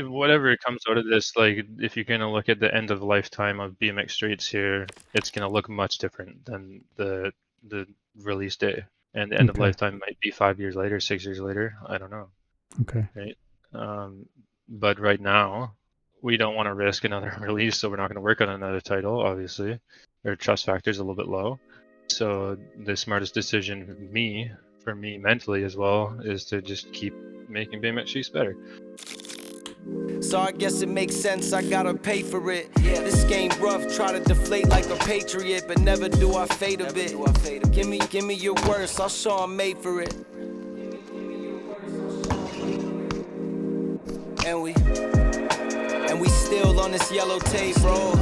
whatever comes out of this, like if you're gonna look at the end of lifetime of BMX Streets here, it's gonna look much different than the release day. And the end of Okay. lifetime might be 5 years later, 6 years later. I don't know. Okay. Right? But right now, we don't want to risk another release, so we're not going to work on another title, obviously. Our trust factor is a little bit low. So the smartest decision for me mentally as well, is to just keep making BMX Streets better. So I guess it makes sense, I gotta pay for it. Yeah, this game rough, try to deflate like a patriot, but never do I fade a bit. Give me your worst, I'll show I'm made for it. And we still on this yellow tape, bro.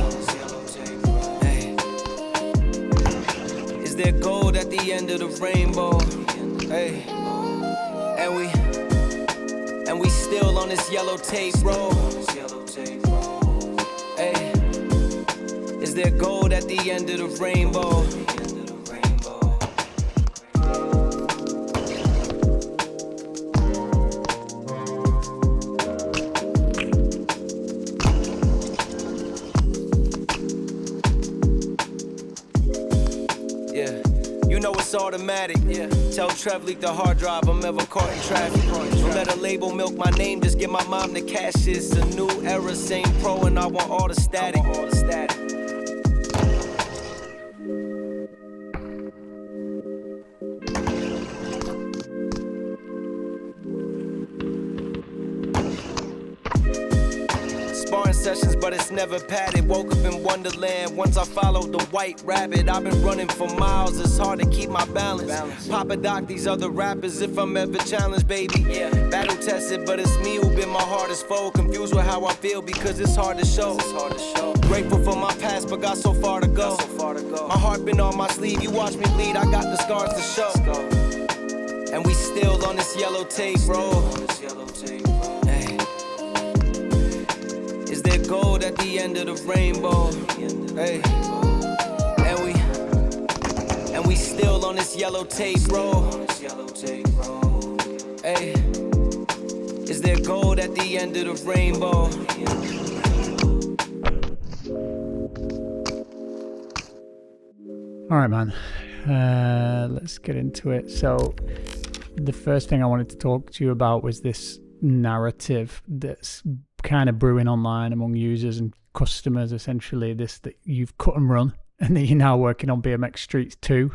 Hey. Is there gold at the end of the rainbow? Hey. And we still on this yellow tape, bro. Hey. Is there gold at the end of the rainbow? Automatic, yeah. Tell Trev leak the hard drive, I'm ever caught in traffic. Don't let a label milk my name, just get my mom the cash. It's a new era, same pro, and I want all the static. Sessions, but it's never padded. Woke up in Wonderland. Once I followed the white rabbit, I've been running for miles. It's hard to keep my balance. Papa Doc, these other rappers, if I'm ever challenged, baby. Yeah. Battle tested, but it's me who been my hardest foe. Confused with how I feel because it's hard to show. Grateful for my past, but got so far to go. My heart been on my sleeve. You watch me bleed, I got the scars to show. And we still on this yellow tape, bro. Gold at the end of the rainbow, hey. And we still on this yellow tape, bro. Hey. Is there gold at the end of the rainbow? All right, man. Let's get into it. So the first thing I wanted to talk to you about was this narrative that's kind of brewing online among users and customers, essentially this that you've cut and run and that you're now working on BMX Streets 2.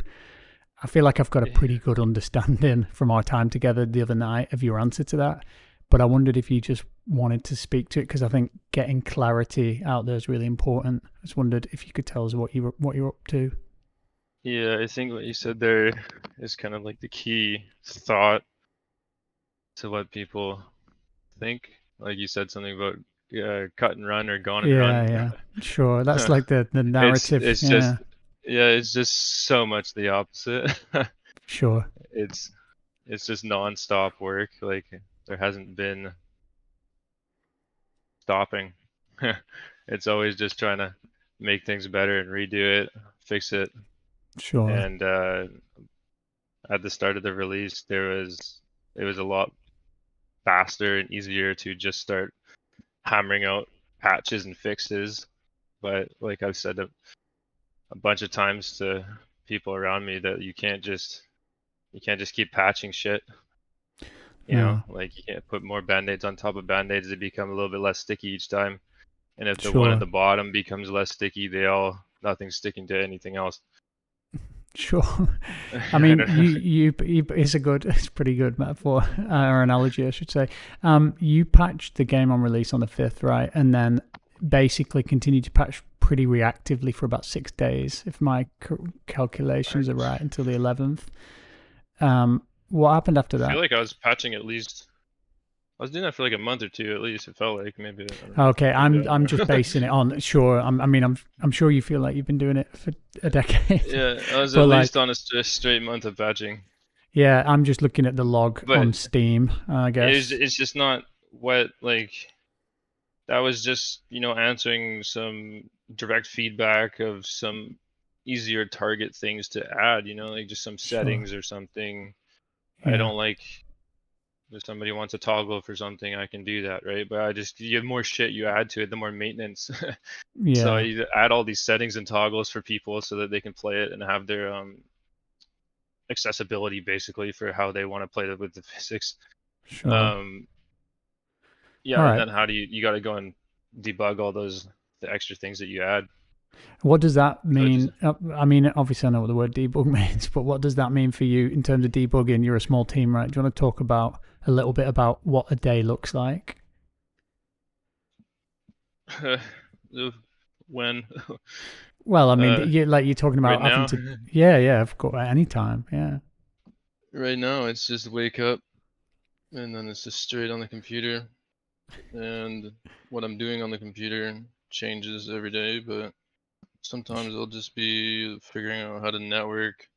I feel like I've got a pretty good understanding from our time together the other night of your answer to that, but I wondered if you just wanted to speak to it, because I think getting clarity out there is really important. I just wondered if you could tell us what you're up to. Yeah, I think what you said there is kind of like the key thought to what people think. Like you said something about cut and run or gone and run. Yeah, sure. That's like the narrative. It's just it's just so much the opposite. Sure. It's just non-stop work. Like there hasn't been stopping. It's always just trying to make things better and redo it, fix it. Sure. And at the start of the release, it was a lot faster and easier to just start hammering out patches and fixes. But like I've said a bunch of times to people around me, that you can't just keep patching shit. You know, like you can't put more band-aids on top of band-aids. They become a little bit less sticky each time. And if the one at the bottom becomes less sticky, nothing's sticking to anything else. Sure. I mean, it's pretty good metaphor or analogy, I should say. You patched the game on release on the 5th, right? And then basically continued to patch pretty reactively for about 6 days, if my calculations are right, until the 11th. What happened after that? I feel like I was patching at least. I was doing that for like a month or two at least. It felt like maybe. Okay, I'm just basing it on. Sure, I'm sure you feel like you've been doing it for a decade. Yeah, I was at least on a straight month of patching. Yeah, I'm just looking at the log on Steam, I guess. It's just not what, like, that was just, answering some direct feedback of some easier target things to add, like just some settings or something. Yeah. I don't like If somebody wants a toggle for something, I can do that, right? But you have more shit you add to it, the more maintenance. So Yeah, you add all these settings and toggles for people so that they can play it and have their accessibility basically for how they want to play with the physics. sure. Yeah, All and right. then how do you got to go and debug all the extra things that you add. What does that So it just mean? I mean, obviously, I know what the word debug means, but what does that mean for you in terms of debugging? You're a small team, right? Do you want to talk about a little bit about what a day looks like? when Well, I mean, you're talking right about having now, to. Yeah, yeah, of course, anytime. Yeah. right now it's just wake up and then it's just straight on the computer, and what I'm doing on the computer changes every day, but sometimes I'll just be figuring out how to network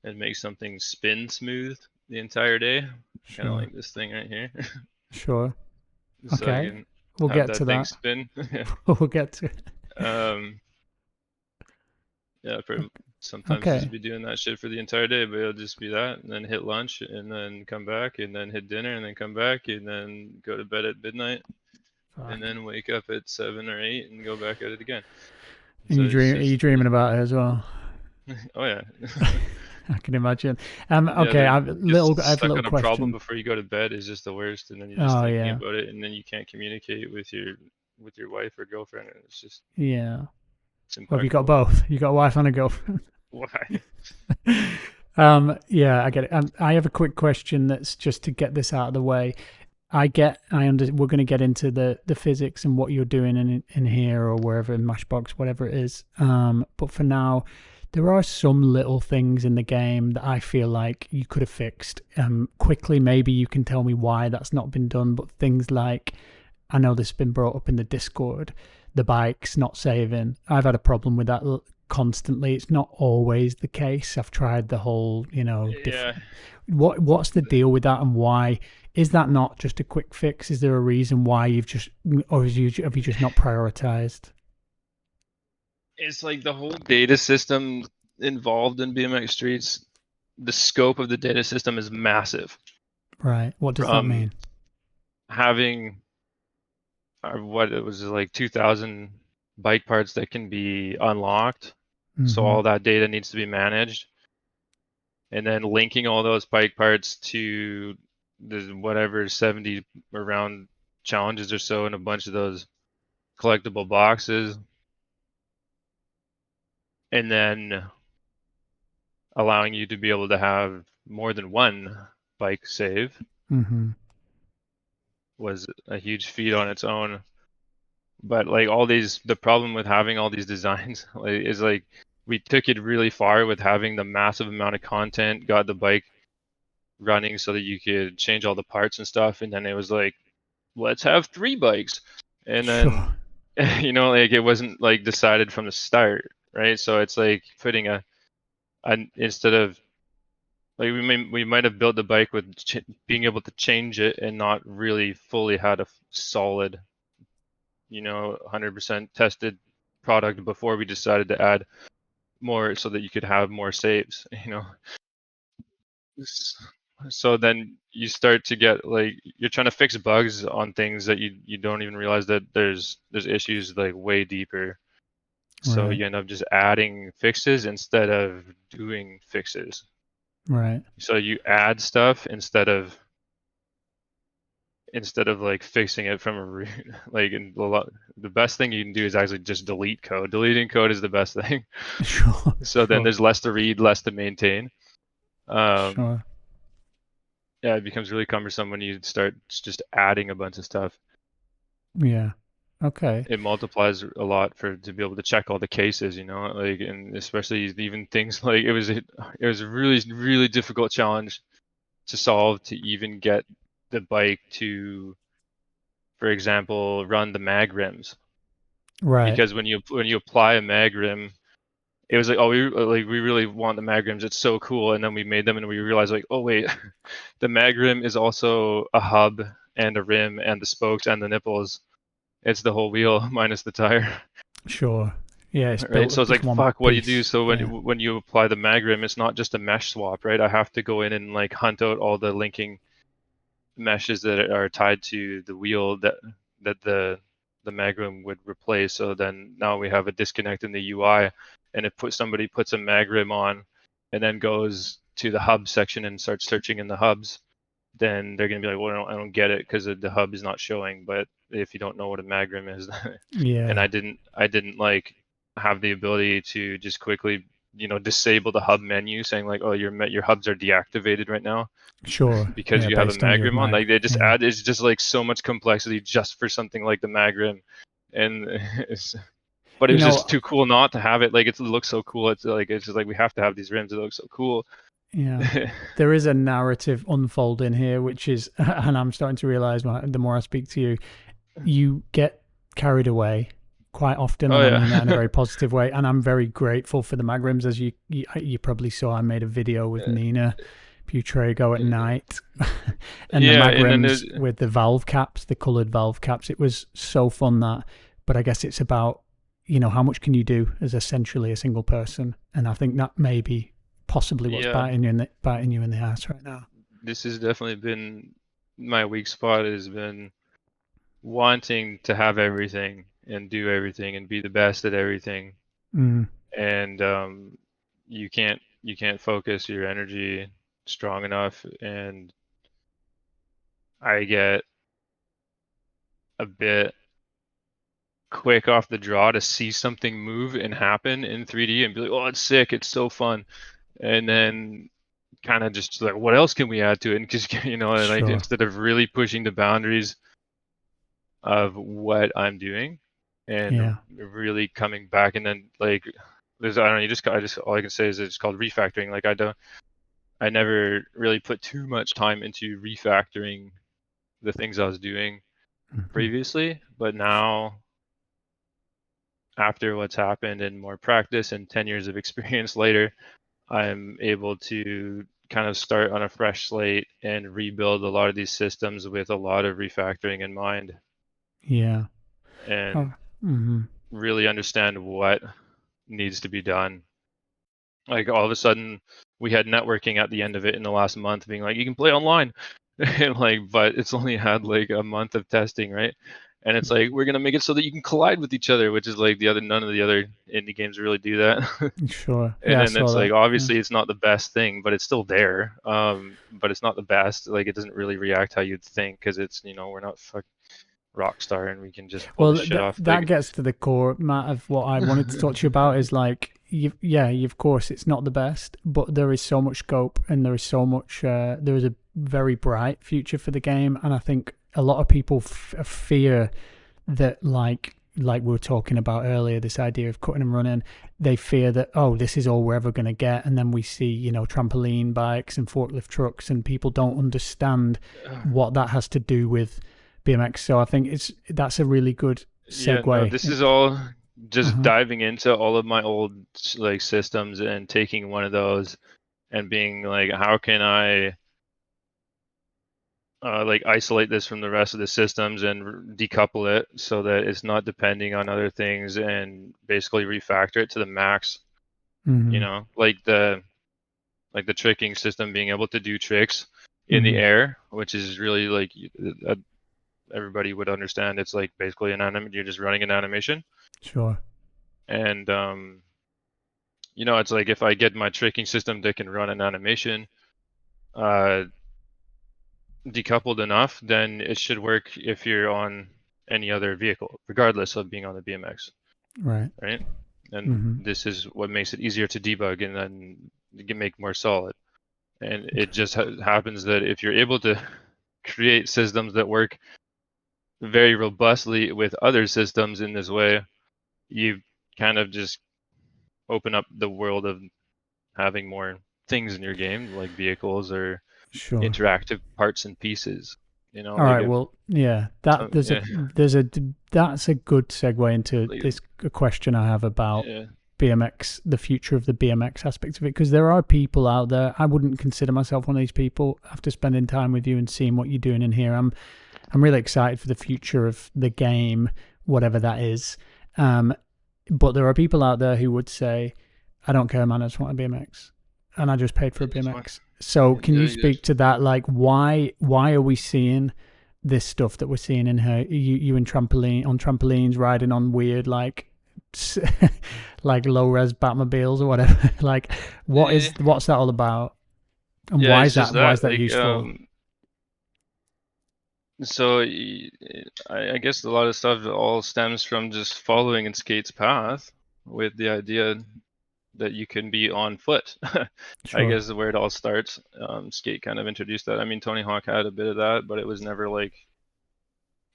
and make something spin smooth the entire day, kind of Sure. like this thing right here. Sure. So I Okay. can We'll have get to that thing that. spin. We'll get to it. um, yeah, sometimes just Okay. be doing that shit for the entire day, but it'll just be that, and then hit lunch, and then come back, and then hit dinner, and then come back, and then go to bed at midnight, and Fuck. then wake up at 7 or 8 and go back at it again. And So you it's dream? Are you just, dreaming about it as well? oh yeah. I can imagine. Yeah, Okay. I have a stuck little on a problem question. before you go to bed is just the worst, and then you're just Oh thinking yeah, about it, and then you can't communicate with your wife or girlfriend, and yeah. it's Well, have you got impeccable. both? You got a wife and a girlfriend? Why? Yeah, I get it. I have a quick question that's just to get this out of the way. We're going to get into the physics and what you're doing in here or wherever in Mashbox, whatever it is. But for now, there are some little things in the game that I feel like you could have fixed quickly. Maybe you can tell me why that's not been done. But things like, I know this has been brought up in the Discord, the bikes not saving. I've had a problem with that constantly. It's not always the case. I've tried the whole, Yeah. what's the deal with that, and why is that not just a quick fix? Is there a reason why have you just not prioritized? It's like the whole data system involved in BMX Streets, the scope of the data system is massive. Right. What does that From mean? having what it was like 2,000 bike parts that can be unlocked. So all that data needs to be managed. And then linking all those bike parts to the whatever 70 around challenges or so in a bunch of those collectible boxes. And then allowing you to be able to have more than one bike save was a huge feat on its own. But like the problem with having all these designs is like we took it really far with having the massive amount of content, got the bike running so that you could change all the parts and stuff, and then it was like, let's have 3 bikes, and then Sure. like it wasn't like decided from the start, right? So it's like putting instead of like we might have built the bike with being able to change it and not really fully had a solid 100% tested product before we decided to add more so that you could have more saves, So then you start to get like you're trying to fix bugs on things that you don't even realize that there's issues like way deeper. So Right. you end up just adding fixes instead of doing fixes. Right. So you add stuff instead of like fixing it from a root. Like the best thing you can do is actually just delete code. Deleting code is the best thing. Sure. So then Sure. there's less to read, less to maintain. Sure. Yeah, it becomes really cumbersome when you start just adding a bunch of stuff. Yeah. Okay. It multiplies a lot to be able to check all the cases, like, and especially even things like it was a really, really difficult challenge to solve to even get the bike to, for example, run the mag rims. Right. Because when you apply a mag rim, it was like, oh, we really want the mag rims. It's so cool. And then we made them, and we realized like, oh wait, the mag rim is also a hub and a rim and the spokes and the nipples. It's the whole wheel minus the tire. Sure. Yeah. It's Right. built So it's as like, one fuck, what do you do? piece. So Yeah. when you apply the mag rim, it's not just a mesh swap, right? I have to go in and like hunt out all the linking meshes that are tied to the wheel that the magrim would replace. So then now we have a disconnect in the UI, and if somebody puts a magrim on and then goes to the hub section and starts searching in the hubs, then they're going to be like, well, I don't get it because the hub is not showing. But if you don't know what a magrim is, Yeah. and I didn't like have the ability to just quickly, disable the hub menu saying like, oh, your hubs are deactivated right now Sure. because Yeah, you have a based on your magrim on. Like they just yeah. add, it's just like so much complexity just for something like the magrim, and but it was just too cool not to have it. Like it looks so cool. It's just like we have to have these rims. It looks so cool. Yeah, there is a narrative unfolding here, which is, and I'm starting to realize the more I speak to you, you get carried away quite often, and I mean that in a very positive way. And I'm very grateful for the magrims, as you probably saw. I made a video with Nina Butrego at night, and the magrims with the valve caps, the coloured valve caps. It was so fun that, but I guess it's about, how much can you do as essentially a single person, and I think that maybe possibly what's biting you in the ass right now. This has definitely been my weak spot, has been wanting to have everything and do everything and be the best at everything. And you can't focus your energy strong enough, and I get a bit quick off the draw to see something move and happen in 3D and be like, oh, it's sick, it's so fun. And then kind of just like, what else can we add to it? And just, like instead of really pushing the boundaries of what I'm doing and really coming back, and then like there's, I don't know, I just all I can say is it's called refactoring. Like I never really put too much time into refactoring the things I was doing previously, but now after what's happened and more practice and 10 years of experience later, I'm able to kind of start on a fresh slate and rebuild a lot of these systems with a lot of refactoring in mind. Yeah. And really understand what needs to be done. Like all of a sudden we had networking at the end of it in the last month being like, you can play online. And like, but it's only had like a month of testing, right? And it's like, we're gonna make it so that you can collide with each other, which is like none of the other indie games really do that. Sure. And then it's like, obviously it's not the best thing, but it's still there. But it's not the best. Like it doesn't really react how you'd think, because it's, we're not fucking Rockstar and we can just pull this shit off. That gets to the core, Matt, of what I wanted to talk to you about is like, of course it's not the best, but there is so much scope and there is so much, there is a very bright future for the game. And I think a lot of people fear that, like we were talking about earlier, this idea of cutting and running, they fear that, oh, this is all we're ever going to get. And then we see, trampoline bikes and forklift trucks, and people don't understand what that has to do with BMX. So I think that's a really good segue. Yeah, no, this is all just diving into all of my old like systems and taking one of those and being like, how can I like isolate this from the rest of the systems and decouple it so that it's not depending on other things, and basically refactor it to the max. Like the tricking system being able to do tricks in the air, which is really like everybody would understand. It's like basically you're just running an animation. Sure. And it's like if I get my tricking system that can run an animation decoupled enough, then it should work if you're on any other vehicle, regardless of being on the BMX. Right. And this is what makes it easier to debug, and then you can make more solid. And it just happens that if you're able to create systems that work very robustly with other systems in this way, you kind of just open up the world of having more things in your game, like vehicles or interactive parts and pieces. All right. Well, yeah. That's a good segue into this question I have about BMX, the future of the BMX aspect of it, because there are people out there. I wouldn't consider myself one of these people. After spending time with you and seeing what you're doing in here, I'm really excited for the future of the game, whatever that is. But there are people out there who would say, I don't care, man, I just want a BMX. And I just paid for a BMX. So can you Yeah, speak to that? Like, why are we seeing this stuff that we're seeing in her? You in trampolines, riding on weird like low res Batmobiles or whatever. Like, yeah, what's that all about? And yeah. It's just why is that that useful? So I guess a lot of stuff all stems from just following in skate's path with the idea that you can be on foot. I Sure. guess is where it all starts. Skate kind of introduced that. I mean, Tony Hawk had a bit of that, but it was never like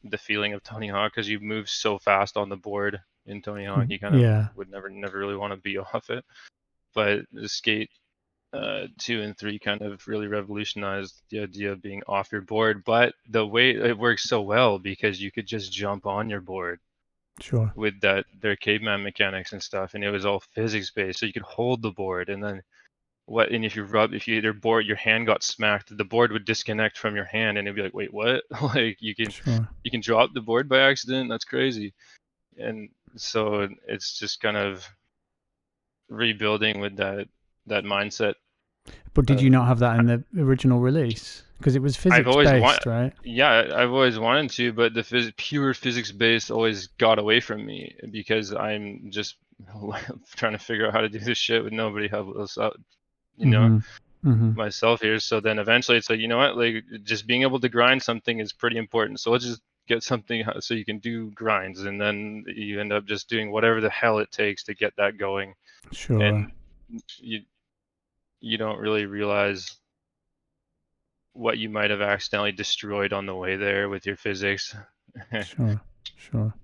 the feeling of Tony Hawk because you move so fast on the board in Tony Hawk. You kind of Yeah. would never really want to be off it. But the skate 2 and 3 kind of really revolutionized the idea of being off your board. But the way it works so well because you could just jump on your board Sure. with their caveman mechanics and stuff, and it was all physics based. So you could hold the board, and then and if you either board your hand got smacked, the board would disconnect from your hand, and it'd be like, wait, what? Like Sure. you can drop the board by accident. That's crazy. And so it's just kind of rebuilding with that mindset. But did you not have that in the original release? Because it was I've physics always based, right? yeah, I've always wanted to, but the pure physics based always got away from me because I'm just trying to figure out how to do this shit with nobody else out, Mm-hmm. Mm-hmm. myself here. So then eventually it's like, you know what, like just being able to grind something is pretty important. So let's just get something so you can do grinds, and then you end up just doing whatever the hell it takes to get that going, Sure. and you don't really realize what you might have accidentally destroyed on the way there with your physics. Sure. Sure.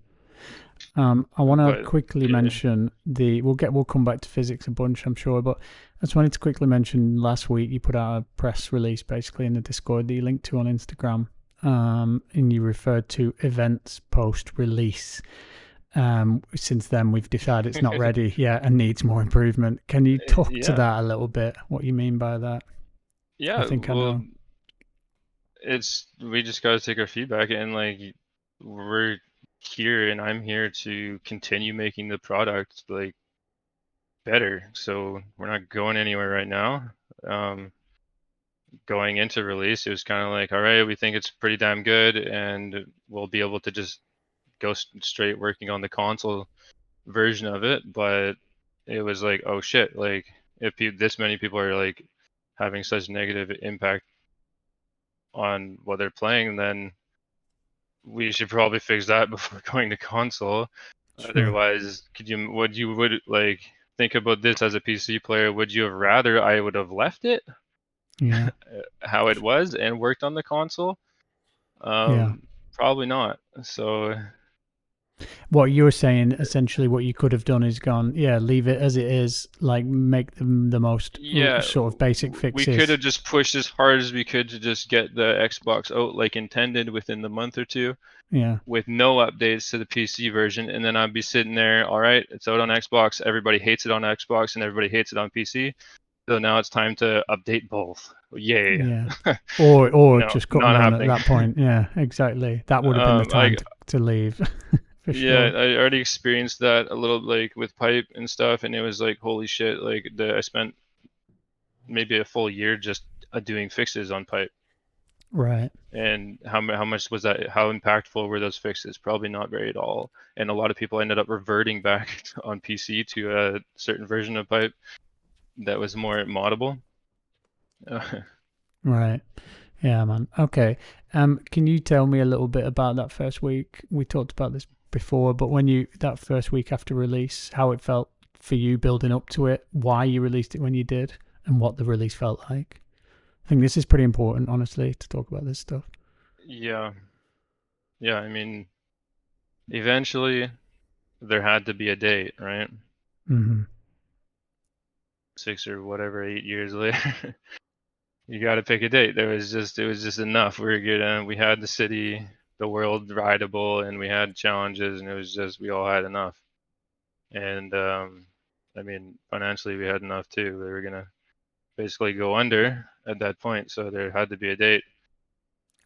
I want to But quickly yeah, mention we'll come back to physics a bunch, I'm sure, but I just wanted to quickly mention last week you put out a press release basically in the Discord that you linked to on Instagram, and you referred to events post release. Since then we've decided it's not ready yet and needs more improvement. Can you talk to yeah, that a little bit? What you mean by that? I yeah. think I Well, know. we just got to take our feedback, and like we're here, and I'm here to continue making the product like better. So we're not going anywhere right now. Um, Going into release, it was kind of like, all right, we think it's pretty damn good, and we'll be able to just go straight working on the console version of it. But it was like, oh shit, like if this many people are like having such negative impact on what they're playing, then we should probably fix that before going to console. Sure. Otherwise, would like think about this as a PC player? Would you have rather I would have left it Yeah. how it was and worked on the console? Yeah. Probably not. So What you're saying, essentially, what you could have done is gone, yeah, leave it as it is, like make them the most yeah, sort of basic we could fixes. have just pushed as hard as we could to just get the Xbox out like intended within the month or two, Yeah. with no updates to the PC version, and then I'd be sitting there, all right, it's out on Xbox, everybody hates it on Xbox and everybody hates it on PC. So now it's time to update both. Yay. Yeah. Or No, just cut and not run at happening. that point. Yeah, exactly. That would have been the time to leave for Yeah, sure. I already experienced that a little like with pipe and stuff, and it was like holy shit, like I spent maybe a full year just doing fixes on pipe. Right. And how much was that? How impactful were those fixes? Probably not very at all. And a lot of people ended up reverting back on PC to a certain version of pipe that was more moddable. Right. Yeah, man. Okay. Can you tell me a little bit about that first week? We talked about this before, but that first week after release, how it felt for you building up to it, why you released it when you did, and what the release felt like. I think this is pretty important, honestly, to talk about this stuff. Yeah. Yeah, I mean, eventually there had to be a date, right? Mm-hmm. 6 or whatever, 8 years later. You got to pick a date. It was just enough. We had the city, the world rideable, and we had challenges, and it was just, we all had enough. And I mean, financially, we had enough too. We were gonna basically go under at that point, so there had to be a date.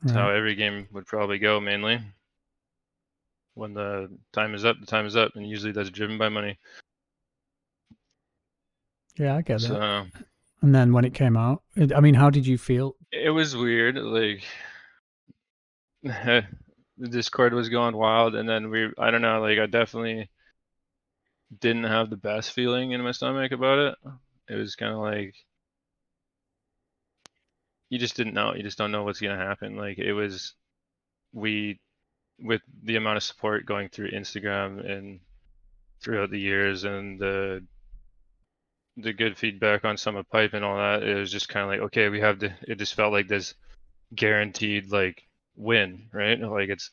That's how Right. every game would probably go, mainly. When the time is up, the time is up, and usually that's driven by money. Yeah, I get that. So And then when it came out, I mean, how did you feel? It was weird. Like the Discord was going wild, and then I don't know. Like I definitely didn't have the best feeling in my stomach about it. It was kind of like you just didn't know. You just don't know what's gonna happen. Like it was with the amount of support going through Instagram and throughout the years, and the good feedback on Summit Pipe and all that, it was just kind of like, okay, it just felt like this guaranteed like win, right? Like it's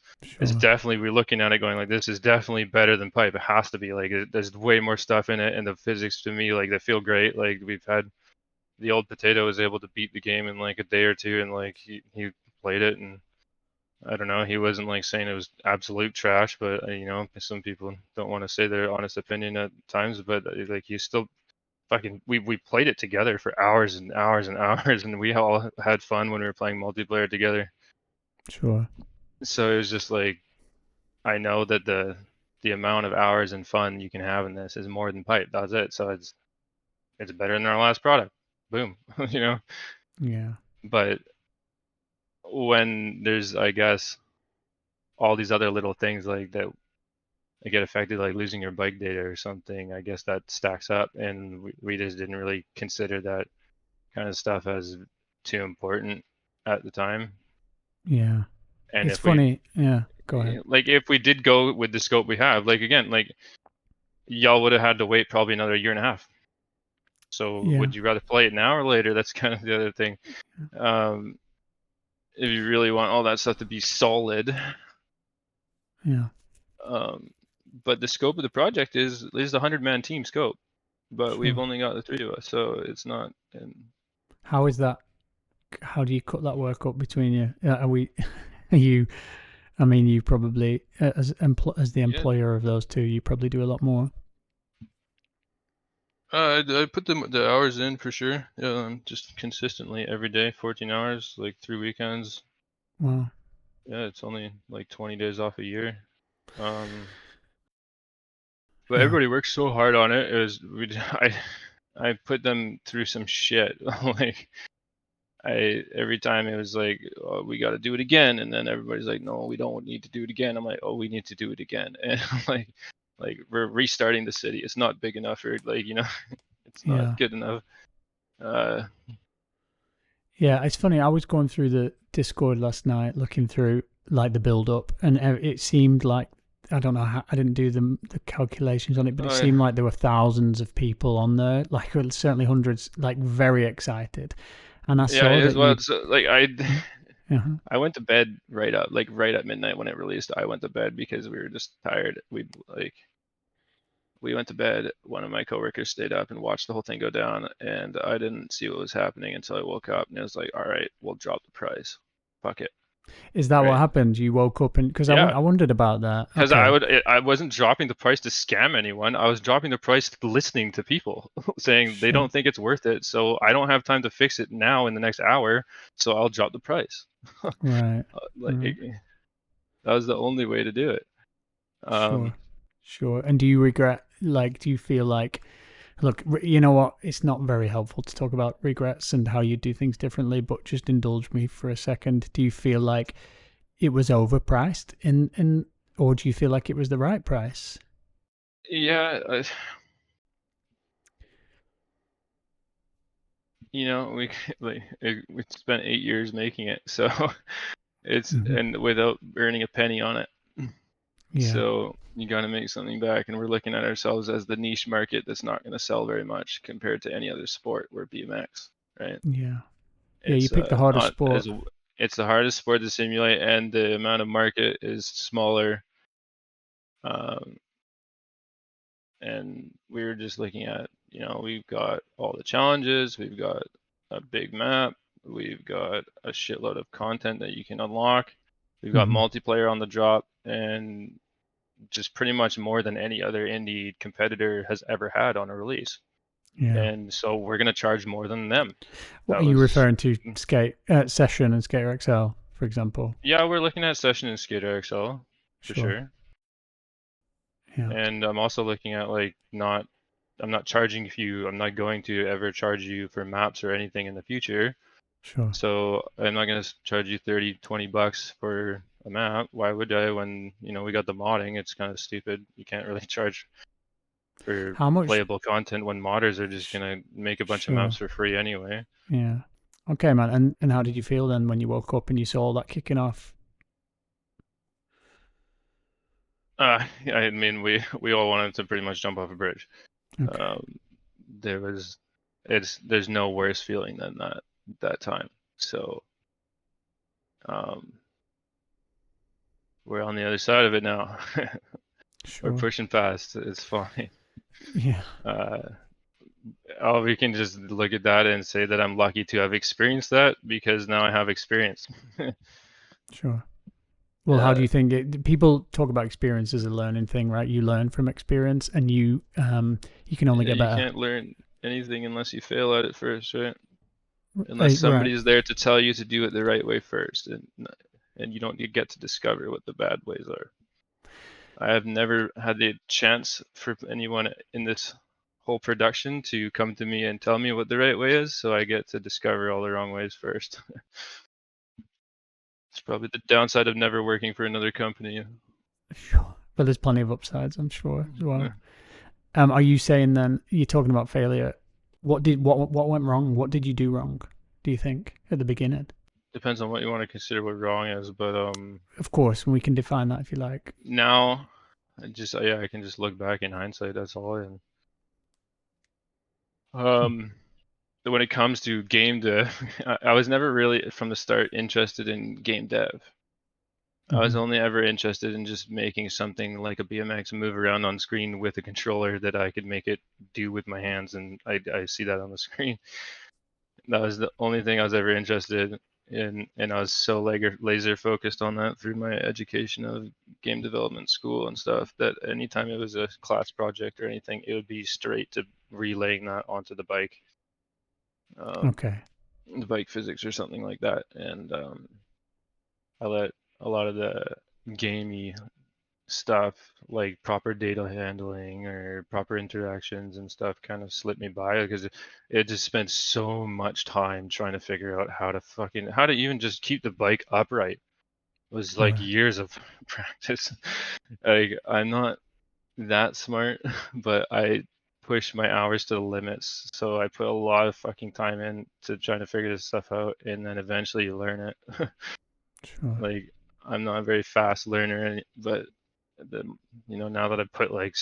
definitely, we're looking at it going like, this is definitely better than Pipe. It has to be. Like there's way more stuff in it, and the physics to me, like they feel great. Like we've had the old potato was able to beat the game in like a day or two, and like he played it, and I don't know, he wasn't like saying it was absolute trash, but you know, some people don't want to say their honest opinion at times, but like he still fucking, we played it together for hours and hours and hours, and we all had fun when we were playing multiplayer together. Sure. So it was just like, I know that the amount of hours and fun you can have in this is more than Pipe. That's it. So it's better than our last product. Boom. You know. Yeah. But when there's, I guess, all these other little things like that get affected, like losing your bike data or something, I guess that stacks up, and we just didn't really consider that kind of stuff as too important at the time. Yeah. And it's funny. Yeah. Go ahead. Like if we did go with the scope we have, like again, like y'all would have had to wait probably another year and a half. So would you rather play it now or later? That's kind of the other thing. If you really want all that stuff to be solid. Yeah. But the scope of the project is the 100-man team scope, but we've only got the 3 of us, so it's not. How is that? How do you cut that work up between you? Are you? I mean, you probably as the employer of those two, you probably do a lot more. I put the hours in for sure. Just consistently every day, 14 hours, like 3 weekends. Wow. Yeah, it's only like 20 days off a year. But everybody works so hard on it. I put them through some shit. Like every time it was like, oh, we got to do it again, and then everybody's like, no, we don't need to do it again. I'm like, oh, we need to do it again, and like we're restarting the city. It's not big enough, or like, you know, it's not good enough. Yeah, it's funny. I was going through the Discord last night, looking through like the build up, and it seemed like, I don't know how, I didn't do the calculations on it, but it seemed like there were thousands of people on there, like certainly hundreds, like very excited. And I saw as that well. So, like I went to bed right at midnight when it released. I went to bed because we were just tired. We went to bed. One of my coworkers stayed up and watched the whole thing go down, and I didn't see what was happening until I woke up, and it was like, all right, we'll drop the price. Fuck it. Is that what happened? You woke up and because I wondered about that. Because I wasn't dropping the price to scam anyone. I was dropping the price listening to people saying they don't think it's worth it. So I don't have time to fix it now in the next hour. So I'll drop the price. Right. That was the only way to do it. Sure. And do you regret? Like, do you feel like? Look, you know what? It's not very helpful to talk about regrets and how you do things differently, but just indulge me for a second. Do you feel like it was overpriced, or do you feel like it was the right price? Yeah. You know, we spent 8 years making it, so it's and without earning a penny on it. Yeah. So you got to make something back, and we're looking at ourselves as the niche market that's not going to sell very much compared to any other sport. We're BMX, right? Yeah. You picked the hardest sport. It's the hardest sport to simulate, and the amount of market is smaller. And we were just looking at, you know, we've got all the challenges, we've got a big map, we've got a shitload of content that you can unlock, we've got multiplayer on the drop, and just pretty much more than any other indie competitor has ever had on a release. Yeah. And so we're going to charge more than them. What are you referring to? Session and Skater XL, for example? Yeah, we're looking at Session and Skater XL for sure. Yeah. And I'm also looking at like not not charging you. I'm not going to ever charge you for maps or anything in the future. Sure. So I'm not going to charge you 30, 20 bucks for a map. Why would I when, we got the modding? It's kind of stupid. You can't really charge for How much? playable content when modders are just going to make a bunch of Sure. maps for free anyway. Yeah. Okay, man. And how did you feel then when you woke up and you saw all that kicking off? I mean, we all wanted to pretty much jump off a bridge. Okay. There's no worse feeling than that time. So, we're on the other side of it now. Sure. We're pushing past. It's fine. Yeah. We can just look at that and say that I'm lucky to have experienced that because now I have experience. Sure. Well, how do you think people talk about experience as a learning thing, right? You learn from experience, and you can only get better. You can't learn anything unless you fail at it first, right? Unless somebody's there to tell you to do it the right way first, and you don't get to discover what the bad ways are. I have never had the chance for anyone in this whole production to come to me and tell me what the right way is, so I get to discover all the wrong ways first. It's probably the downside of never working for another company. Sure. But there's plenty of upsides, I'm sure, as well. Are you saying then, you're talking about failure, what went wrong? What did you do wrong, do you think, at the beginning? Depends on what you want to consider what wrong is, but of course, we can define that if you like. Now, I can just look back in hindsight, that's all. And when it comes to game dev, I was never really from the start interested in game dev. I was only ever interested in just making something like a BMX move around on screen with a controller that I could make it do with my hands, and I see that on the screen. That was the only thing I was ever interested in, and I was so laser focused on that through my education of game development school and stuff that anytime it was a class project or anything, it would be straight to relaying that onto the bike. Okay. The bike physics or something like that, and I let a lot of the gamey stuff like proper data handling or proper interactions and stuff kind of slipped me by because it just spent so much time trying to figure out how to even just keep the bike upright. It was like years of practice. Like I'm not that smart, but I push my hours to the limits. So I put a lot of fucking time in to trying to figure this stuff out, and then eventually you learn it. Sure. Like I'm not a very fast learner, but now that I've put like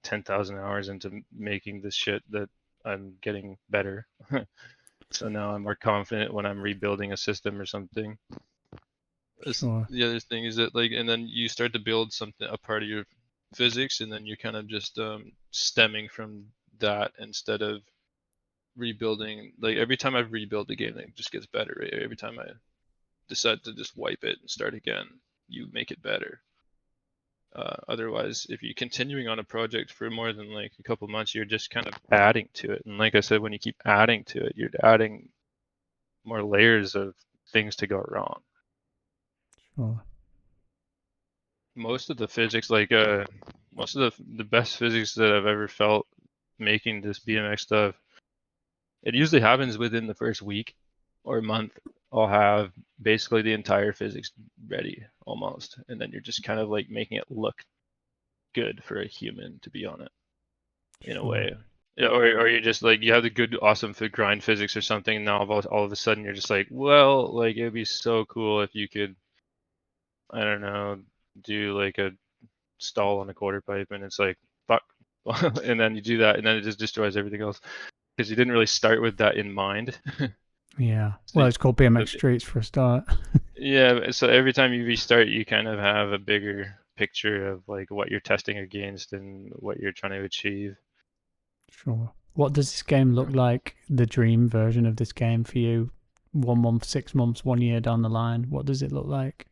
10,000 hours into making this shit, that I'm getting better. So now I'm more confident when I'm rebuilding a system or something. Sure. The other thing is that and then you start to build a part of your physics, and then you're kind of just stemming from that instead of rebuilding. Like every time I rebuild the game, it just gets better. Right? Every time I decide to just wipe it and start again, you make it better. Otherwise, if you're continuing on a project for more than like a couple months, you're just kind of adding to it. And like I said, when you keep adding to it, you're adding more layers of things to go wrong. Sure. Most of the physics, most of the best physics that I've ever felt making this BMX stuff, it usually happens within the first week or month. I'll have basically the entire physics ready almost, and then you're just kind of like making it look good for a human to be on it in a way. Yeah, or you're just like you have the good awesome grind physics or something, and now all of a sudden you're just like, well, like it'd be so cool if you could, I don't know, do like a stall on a quarter pipe, and it's like fuck, and then you do that, and then it just destroys everything else because you didn't really start with that in mind. Yeah. Well, it's called BMX Streets for a start. Yeah, so every time you restart, you kind of have a bigger picture of like what you're testing against and what you're trying to achieve. Sure. What does this game look like, the dream version of this game for you? 1 month, 6 months, 1 year down the line, what does it look like?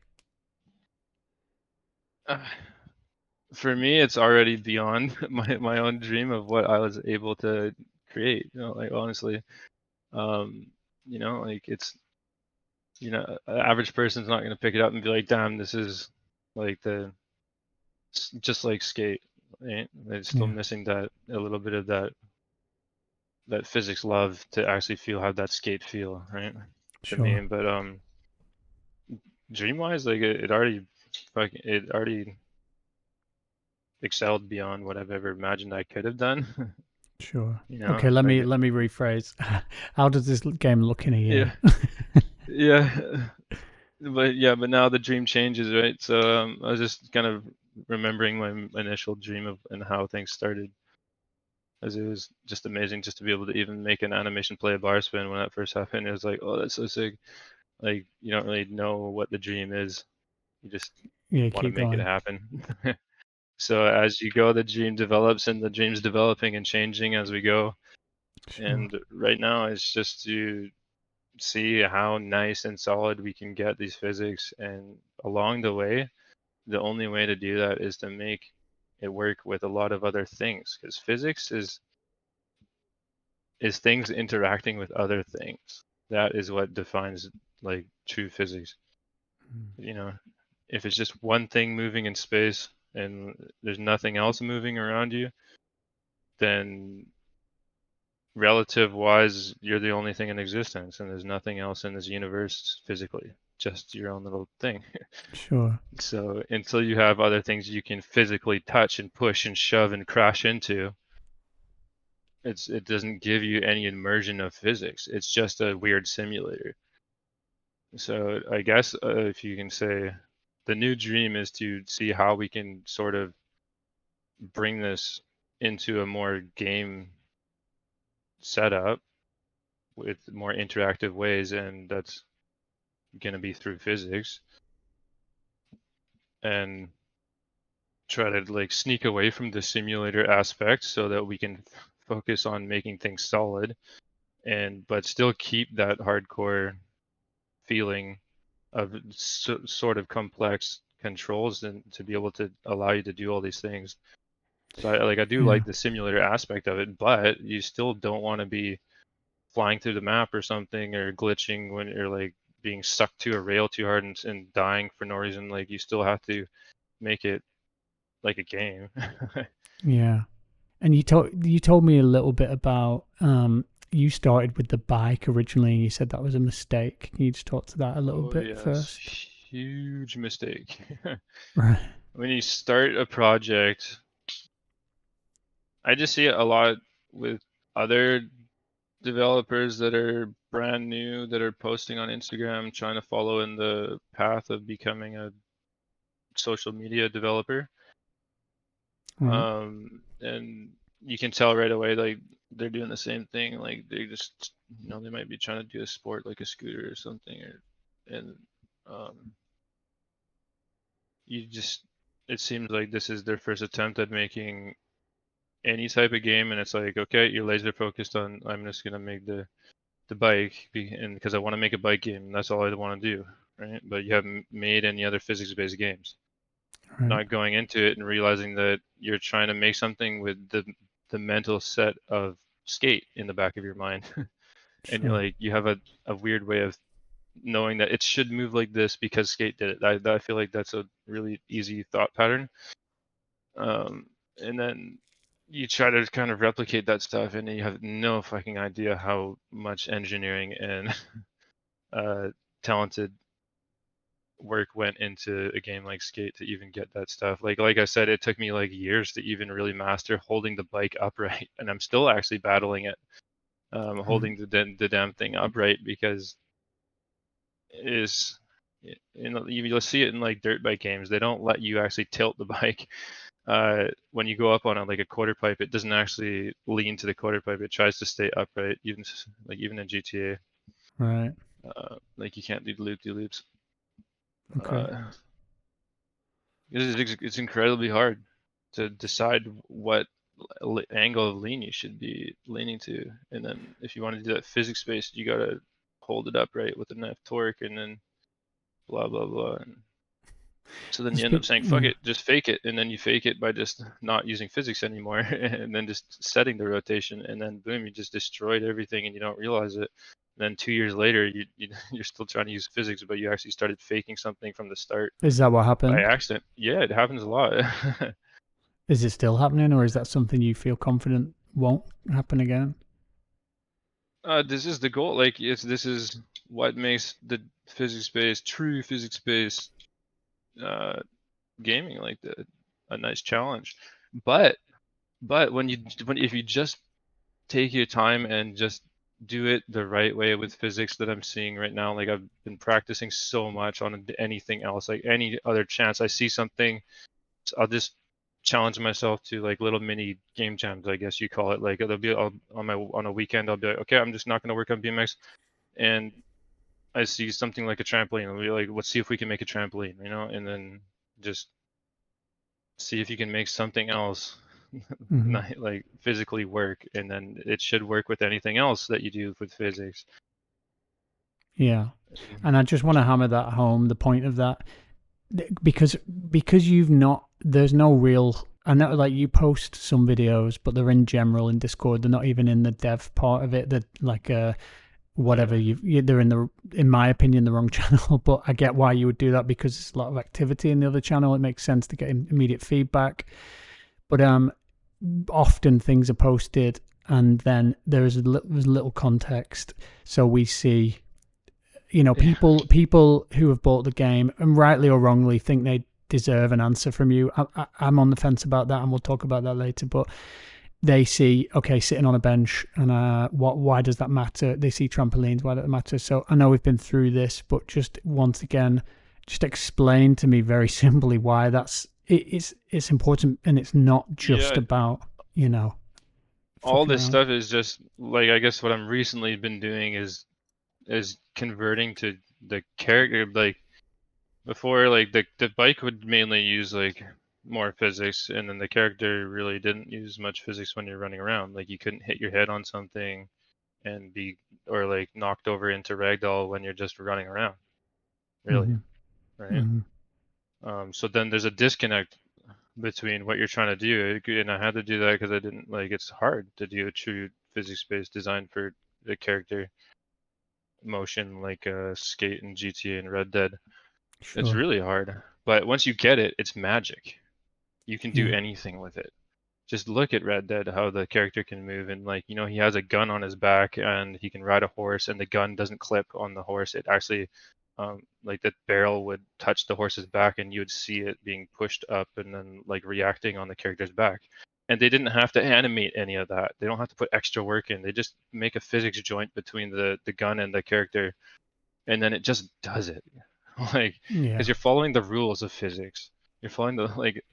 For me, it's already beyond my own dream of what I was able to create. Like honestly, like it's, an average person's not going to pick it up and be like, damn, this is like just like skate, right? They're still missing a little bit of that that physics love to actually have that skate feel, right? To Sure. me, but dream wise, like it already excelled beyond what I've ever imagined I could have done. Sure. You know, Okay, let like me rephrase. How does this game look in a year? yeah, but now the dream changes, right? So I was just kind of remembering my initial dream of and how things started, as it was just amazing just to be able to even make an animation play a bar spin when that first happened. It was like, oh, that's so sick. Like you don't really know what the dream is, you just Yeah, want to keep make it going. happen. So as you go, the dream develops, and the dream's developing and changing as we go. Sure. And right now, it's just to see how nice and solid we can get these physics. And along the way, the only way to do that is to make it work with a lot of other things, because physics is things interacting with other things. That is what defines like true physics. You know, if it's just one thing moving in space and there's nothing else moving around you, then relative wise, you're the only thing in existence, and there's nothing else in this universe physically, just your own little thing. Sure. So until you have other things you can physically touch and push and shove and crash into, it doesn't give you any immersion of physics. It's just a weird simulator. So I guess if you can say, the new dream is to see how we can sort of bring this into a more game setup with more interactive ways, and that's going to be through physics, and try to like sneak away from the simulator aspect so that we can focus on making things solid, and but still keep that hardcore feeling of sort of complex controls, and to be able to allow you to do all these things. So I do like the simulator aspect of it, but you still don't want to be flying through the map or something, or glitching when you're like being sucked to a rail too hard and dying for no reason. Like you still have to make it like a game. Yeah. And you told me a little bit about you started with the bike originally, and you said that was a mistake. Can you just talk to that a little bit yes, first? huge mistake. Right. When you start a project, I just see it a lot with other developers that are brand new, that are posting on Instagram, trying to follow in the path of becoming a social media developer. Right. And you can tell right away, like they're doing the same thing. Like they just, they might be trying to do a sport like a scooter or something, and um, it seems like this is their first attempt at making any type of game, and it's like, okay, you're laser focused on, I'm just gonna make the bike, and because I want to make a bike game, and that's all I want to do, right? But you haven't made any other physics-based games. Right. Not going into it and realizing that you're trying to make something with the mental set of skate in the back of your mind. And you're Sure. like, you have a weird way of knowing that it should move like this because skate did it. I feel like that's a really easy thought pattern. And then you try to kind of replicate that stuff, and you have no fucking idea how much engineering and talented work went into a game like Skate to even get that stuff. Like I said, it took me like years to even really master holding the bike upright, and I'm still actually battling it, holding the damn thing upright, because is you'll see it in like dirt bike games. They don't let you actually tilt the bike. When you go up on it like a quarter pipe, it doesn't actually lean to the quarter pipe. It tries to stay upright, even in GTA. Right. Like you can't do loop-de-loops. Okay. It's incredibly hard to decide what angle of lean you should be leaning to, and then if you want to do that physics based, you gotta hold it upright with enough torque, and then blah blah blah. And so then you end up saying, fuck it, just fake it, and then you fake it by just not using physics anymore, and then just setting the rotation, and then boom, you just destroyed everything, and you don't realize it. Then 2 years later, you're still trying to use physics, but you actually started faking something from the start. Is that what happened? By accident. Yeah, it happens a lot. Is it still happening, or is that something you feel confident won't happen again? This is the goal. Like, this is what makes the physics-based, true physics-based gaming like a nice challenge. But if you just take your time and just do it the right way with physics that I'm seeing right now, like I've been practicing so much on anything else, like any other chance I see something, I'll just challenge myself to like little mini game jams, I guess you call it. Like it'll be on a weekend, I'll be like, okay, I'm just not going to work on BMX, and I see something like a trampoline. I'll be like, let's see if we can make a trampoline, and then just see if you can make something else not like physically work, and then it should work with anything else that you do with physics. Yeah, and I just want to hammer that home, the point of that, because you've not, there's no real, I know like you post some videos, but they're in general in Discord. They're not even in the dev part of it. They're like whatever they're in my opinion, the wrong channel. But I get why you would do that, because there's a lot of activity in the other channel. It makes sense to get immediate feedback. But often things are posted and then there's little context, so we see, people who have bought the game and rightly or wrongly think they deserve an answer from you. I'm on the fence about that, and we'll talk about that later. But they see, okay, sitting on a bench, and why does that matter? They see trampolines, why does that matter? So I know we've been through this, but just once again, just explain to me very simply why it's important, and it's not just about all this around. stuff is just like, I guess what I'm recently been doing is converting to the character. Like before, like the bike would mainly use like more physics, and then the character really didn't use much physics when you're running around. Like you couldn't hit your head on something and be, or like knocked over into ragdoll when you're just running around, really. Right? So then there's a disconnect between what you're trying to do, and I had to do that because I didn't, like, it's hard to do a true physics-based design for the character motion like Skate and GTA and Red Dead. Sure. It's really hard, but once you get it, it's magic. You can do anything with it. Just look at Red Dead, how the character can move, and like, he has a gun on his back and he can ride a horse, and the gun doesn't clip on the horse. It actually like the barrel would touch the horse's back, and you would see it being pushed up and then like reacting on the character's back. And they didn't have to animate any of that. They don't have to put extra work in. They just make a physics joint between the gun and the character, and then it just does it. Like, because you're following the rules of physics. You're following the like,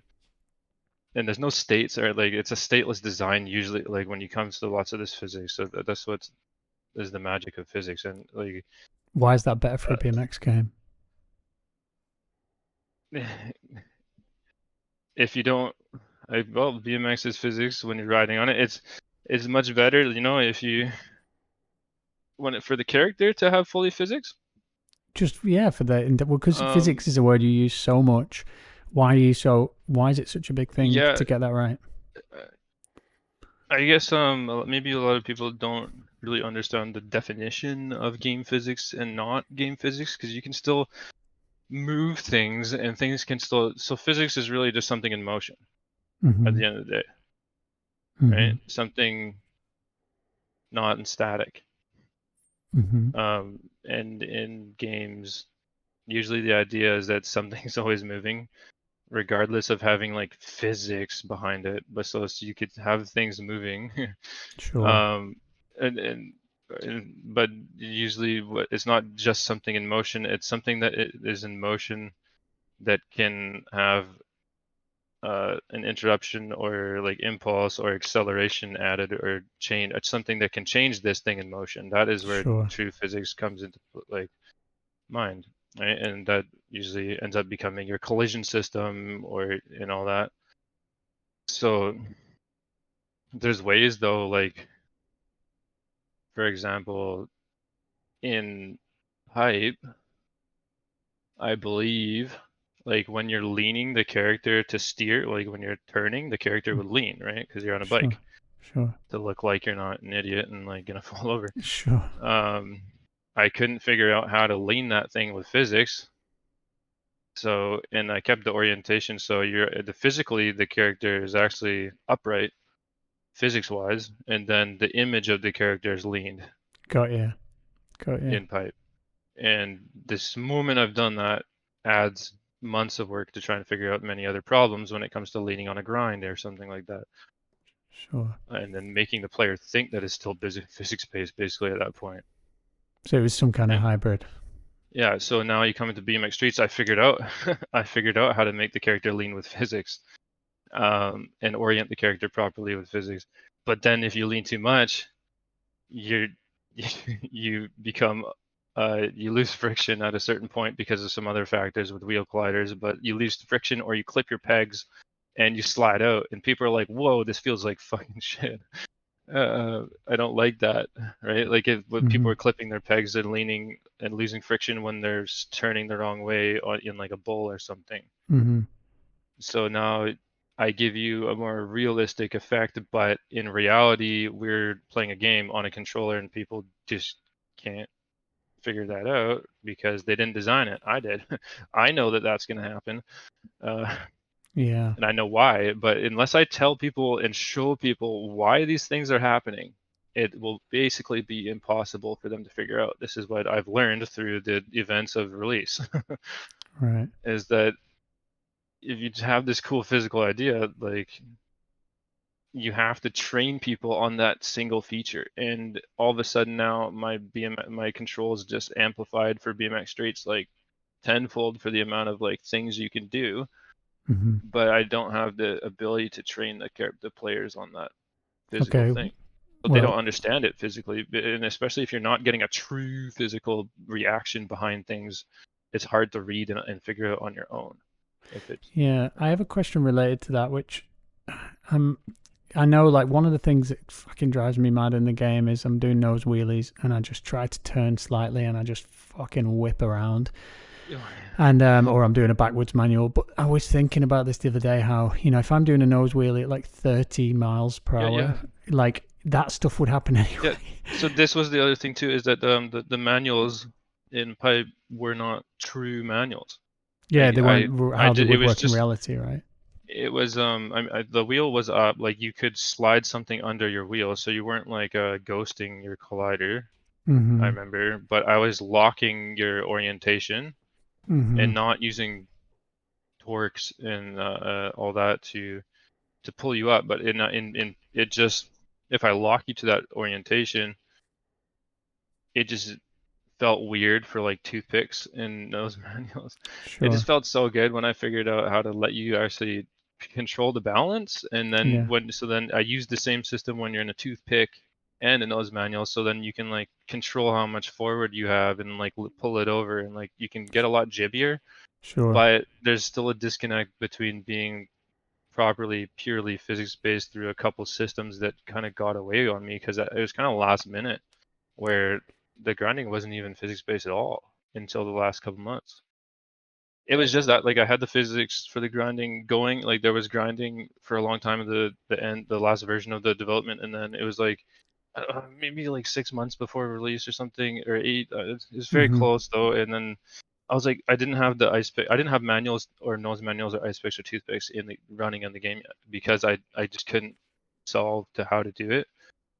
and there's no states, or like it's a stateless design usually. Like when you come to lots of this physics, so that's what is the magic of physics. And like, why is that better for a BMX game? If you don't, well, BMX is physics when you're riding on it. It's much better, if you want it for the character to have fully physics. Just for that, because physics is a word you use so much. Why is it such a big thing to get that right? I guess maybe a lot of people don't really understand the definition of game physics and not game physics, because you can still move things and things can still, so physics is really just something in motion at the end of the day, right? Something not in static. And in games, usually the idea is that something's always moving regardless of having like physics behind it, but so you could have things moving. Sure. But usually it's not just something in motion, it's something that is in motion that can have an interruption or like impulse or acceleration added or change. It's something that can change this thing in motion. That is where true physics comes into like mind, right? And that usually ends up becoming your collision system or all that. So there's ways though, like for example, in pipe, I believe, like when you're leaning the character to steer, like when you're turning, the character would lean, right? Because you're on a bike. Sure. To look like you're not an idiot and like gonna fall over. Sure. I couldn't figure out how to lean that thing with physics. So, and I kept the orientation. So physically the character is actually upright, physics wise, and then the image of the character is leaned. Got you. Got you. in pipe. And this moment I've done that adds months of work to try and figure out many other problems when it comes to leaning on a grind or something like that. Sure. And then making the player think that it's still physics-based basically at that point. So it was some kind of hybrid. Yeah, so now you come into BMX Streets, I figured out I figured out how to make the character lean with physics, and orient the character properly with physics. But then if you lean too much, you're you become you lose friction at a certain point because of some other factors with wheel colliders, but you lose friction or you clip your pegs and you slide out, and people are like, "Whoa, this feels like fucking shit." I don't like that, right? Like if when people are clipping their pegs and leaning and losing friction when they're turning the wrong way in like a bowl or something. Mm-hmm. So now I give you a more realistic effect, but in reality, we're playing a game on a controller and people just can't figure that out because they didn't design it. I did. I know that that's going to happen. Yeah. And I know why, but unless I tell people and show people why these things are happening, it will basically be impossible for them to figure out. This is what I've learned through the events of release. Right. Is that if you have this cool physical idea, like you have to train people on that single feature, and all of a sudden now my controls just amplified for BMX Streets like tenfold for the amount of like things you can do. Mm-hmm. But I don't have the ability to train the players on that physical Okay. thing. But they don't understand it physically, and especially if you're not getting a true physical reaction behind things, it's hard to read and figure out on your own. If it's Yeah, I have a question related to that, which I know like one of the things that fucking drives me mad in the game is I'm doing nose wheelies and I just try to turn slightly and I just fucking whip around. And or I'm doing a backwards manual. But I was thinking about this the other day, how, you know, if I'm doing a nose wheelie at like 30 miles per hour, like that stuff would happen anyway. Yeah. So this was the other thing too, is that the manuals in pipe were not true manuals. Yeah, Like, they weren't how they it would was work in just reality, right? it was the wheel was up, like you could slide something under your wheel, so you weren't like ghosting your collider. Mm-hmm. I remember, but I was locking your orientation Mm-hmm. and not using torques and all that to pull you up. But in it just, if I lock you to that orientation, it just felt weird for like toothpicks in those manuals. It Sure. just felt so good when I figured out how to let you actually control the balance. And then then I used the same system when you're in a toothpick and in those manuals. So then you can like control how much forward you have and like pull it over, and like you can get a lot jibbier. Sure. But there's still a disconnect between being properly purely physics based through a couple systems that kind of got away on me because it was kind of last minute, where the grinding wasn't even physics based at all until the last couple months. It was just that like I had the physics for the grinding going, like there was grinding for a long time of the last version of the development, and then it was like maybe like 6 months before release or something, or 8. It was very close though, and then I was like, I didn't have the ice pick. I didn't have manuals or nose manuals or ice picks or toothpicks in the running in the game yet because I just couldn't solve to how to do it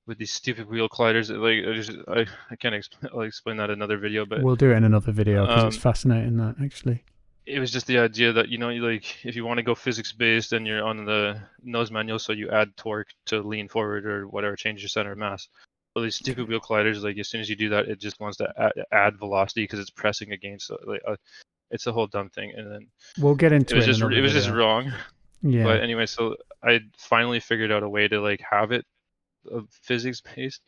with these stupid wheel colliders. Like I can't explain. I'll explain that in another video, but we'll do it in another video because it's fascinating that actually. It was just the idea that like if you want to go physics based and you're on the nose manual, so you add torque to lean forward or whatever, change your center of mass. So these stupid wheel colliders, like as soon as you do that, it just wants to add velocity because it's pressing against. Like it's a whole dumb thing, and then we'll get into it. It was just wrong. Yeah. But anyway, so I finally figured out a way to like have it physics based,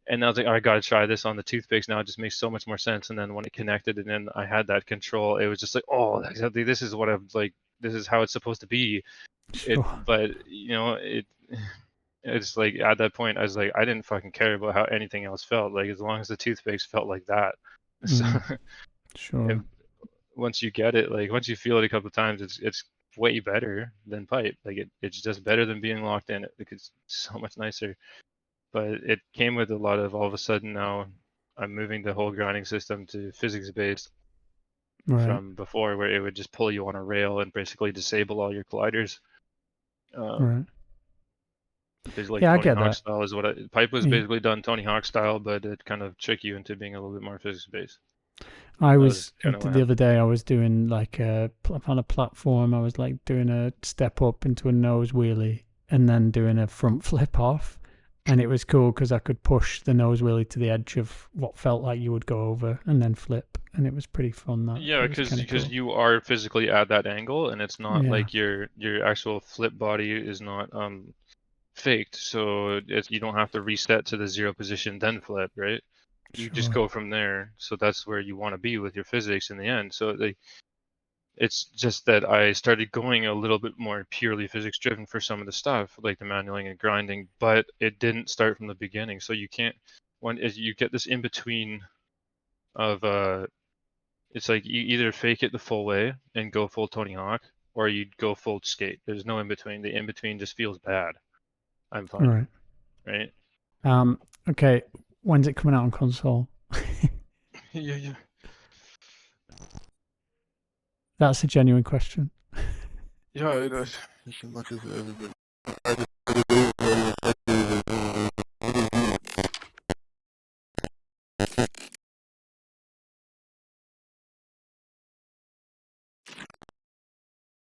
and I was like, oh, I gotta try this on the toothpicks now. It just makes so much more sense. And then when it connected, and then I had that control, it was just like, oh, exactly. This is what I'm like. This is how it's supposed to be. Sure. But it's like at that point, I was like, I didn't fucking care about how anything else felt. Like as long as the toothpicks felt like that. So sure. Once you get it, like once you feel it a couple of times, it's way better than pipe. Like it's just better than being locked in. It's so much nicer. But it came with a lot of all of a sudden now I'm moving the whole grinding system to physics based from before, where it would just pull you on a rail and basically disable all your colliders. Right. Basically, Yeah, I Tony get Hawk that. style is what pipe was Yeah. basically done Tony Hawk style, but it kind of tricked you into being a little bit more physics based. I That was was kind of what the other happened. day. I was doing like on a platform. I was like doing a step up into a nose wheelie and then doing a front flip off, and it was cool because I could push the nose wheelie to the edge of what felt like you would go over and then flip, and it was pretty fun. That Yeah, it was kind of cool. you are physically at that angle, and it's not Yeah, like your actual flip body is not faked, so you don't have to reset to the 0 position then flip, right? You just sure. go from there. So that's where you want to be with your physics in the end. So it's just that I started going a little bit more purely physics driven for some of the stuff, like the manualing and grinding, but it didn't start from the beginning. So you can't you get this in between of it's like you either fake it the full way and go full Tony Hawk, or you go full skate. There's no in between. The in between just feels bad, I'm All finding, right. right? Okay. When's it coming out on console? Yeah, yeah. That's a genuine question. Yeah, it is. You can look at everybody.